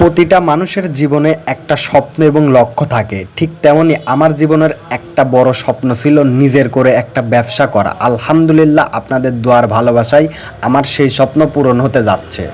প্রতিটা মানুষের জীবনে একটা স্বপ্ন এবং লক্ষ্য থাকে, ঠিক তেমনি আমার জীবনের একটা বড় স্বপ্ন ছিল নিজের করে একটা ব্যবসা করা। আলহামদুলিল্লাহ, আপনাদের দোয়ার ভালোবাসায় আমার সেই স্বপ্ন পূরণ হতে যাচ্ছে।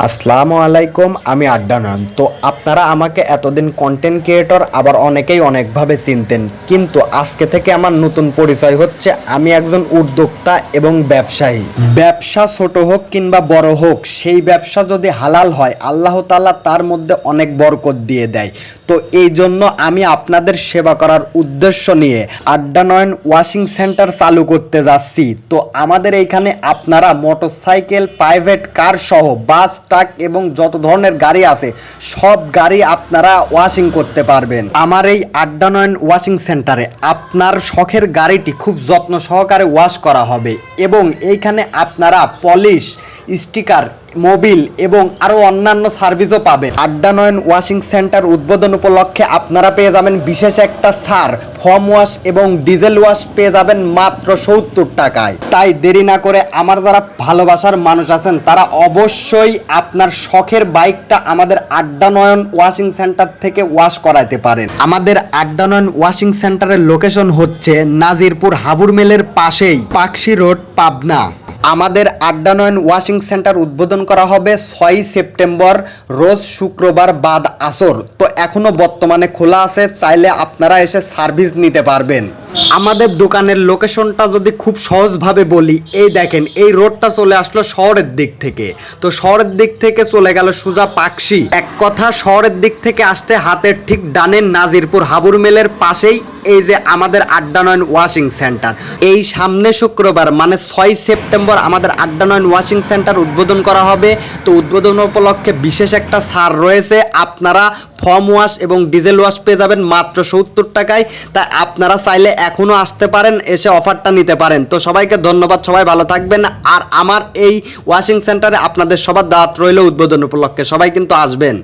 আসসালামু আলাইকুম, আমি আড্ডা নয়ন। তো আপনারা আমাকে এতদিন কন্টেন্ট ক্রিয়েটর, আবার অনেকেই অনেকভাবে চিনতেন, কিন্তু আজকে থেকে আমার নতুন পরিচয় হচ্ছে আমি একজন উদ্যোক্তা এবং ব্যবসায়ী। ব্যবসা ছোট হোক কিংবা বড় হোক, সেই ব্যবসা যদি হালাল হয় আল্লাহ তাআলা তার মধ্যে অনেক বরকত দিয়ে দেয়। তো এই জন্য আমি আপনাদের সেবা করার উদ্দেশ্য নিয়ে আড্ডা নয়ন ওয়াশিং সেন্টার চালু করতে যাচ্ছি। তো আমাদের এইখানে আপনারা মোটরসাইকেল, প্রাইভেট কার সহ বাস, ট্রাক এবং যত ধরনের গাড়ি আছে সব গাড়ি আপনারা ওয়াশিং করতে পারবেন। আমার এই আড্ডা নয়ন ওয়াশিং সেন্টারে আপনার শখের গাড়িটি খুব যত্ন সহকারে ওয়াশ করা হবে এবং এইখানে আপনারা পলিশ, স্টিকার, মোবিল এবং আরও অন্যান্য সার্ভিসও পাবেন। আড্ডা নয়ন ওয়াশিং সেন্টার উদ্বোধন উপলক্ষে আপনারা পেয়ে যাবেন বিশেষ একটা ছাড়। ফর্ম ওয়াশ এবং ডিজেল ওয়াশ পেয়ে যাবেন মাত্র 70 টাকায়। তাই দেরি না করে আমার যারা ভালোবাসার মানুষ আছেন তারা অবশ্যই আপনার শখের বাইকটা আমাদের আড্ডা নয়ন ওয়াশিং সেন্টার থেকে ওয়াশ করাইতে পারেন। আমাদের আড্ডা নয়ন ওয়াশিং সেন্টারের লোকেশন হচ্ছে নাজিরপুর হাবুর মেলের পাশেই, পাকশি রোড, পাবনা। আমাদের আড্ডা নয়ন ওয়াশিং সেন্টার উদ্বোধন করা হবে 6 সেপ্টেম্বর, রোজ শুক্রবার বাদ আসর। তো এখনো বর্তমানে খোলা আছে, চাইলে আপনারা এসে সার্ভিস নিতে পারবেন। আমাদের দোকানের লোকেশনটা যদি খুব সহজভাবে বলি, এই দেখেন, এই রোডটা চলে আসলো শহরের দিক থেকে। তো শহরের দিক থেকে চলে গেল সোজা পাকশি। এক কথা, শহরের দিক থেকে আসতে হাতের ঠিক ডানের নাজিরপুর হাবুর মেলের পাশেই এই যে আমাদের আড্ডা নয়ন ওয়াশিং সেন্টার। এই সামনে শুক্রবার মানে 6 সেপ্টেম্বর আমাদের আড্ডা নয়ন ওয়াশিং সেন্টার উদ্বোধন করা হবে। তো উদ্বোধন উপলক্ষে বিশেষ একটা ছাড় রয়েছে। আপনারা ফর্ম ওয়াশ এবং ডিজেল ওয়াশ পেয়ে যাবেন মাত্র 70 টাকায়। তাই আপনারা চাইলে এখনও আসতে পারেন, এসে অফারটা নিতে পারেন। তো সবাইকে ধন্যবাদ, সবাই ভালো থাকবেন। আর আমার এই ওয়াশিং সেন্টারে আপনাদের সবার দাওয়াত রইল উদ্বোধন উপলক্ষে, সবাই কিন্তু আসবেন।